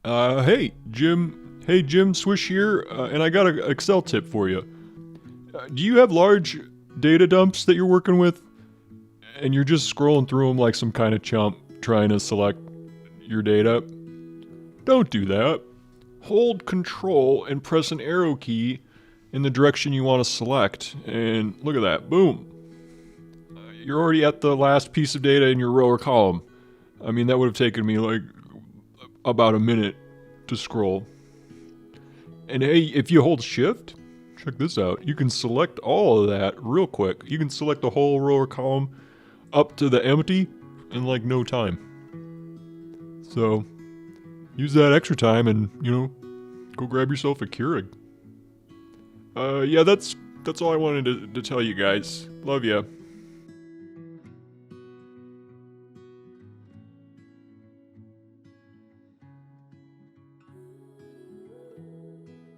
Hey, Jim. Hey, Jim, Swish here, and I got an Excel tip for you. Do you have large data dumps that you're working with, and you're just scrolling through them like some kind of chump trying to select your data? Don't do that. Hold Control and press an arrow key in the direction you want to select, and look at that, boom. You're already at the last piece of data in your row or column. I mean, that would have taken me like about a minute to scroll. And hey, if you hold shift, check this out. You can select all of that real quick. You can select the whole row or column up to the empty in like no time. So use that extra time and, go grab yourself a Keurig. Yeah, that's all I wanted to tell you guys. Love ya.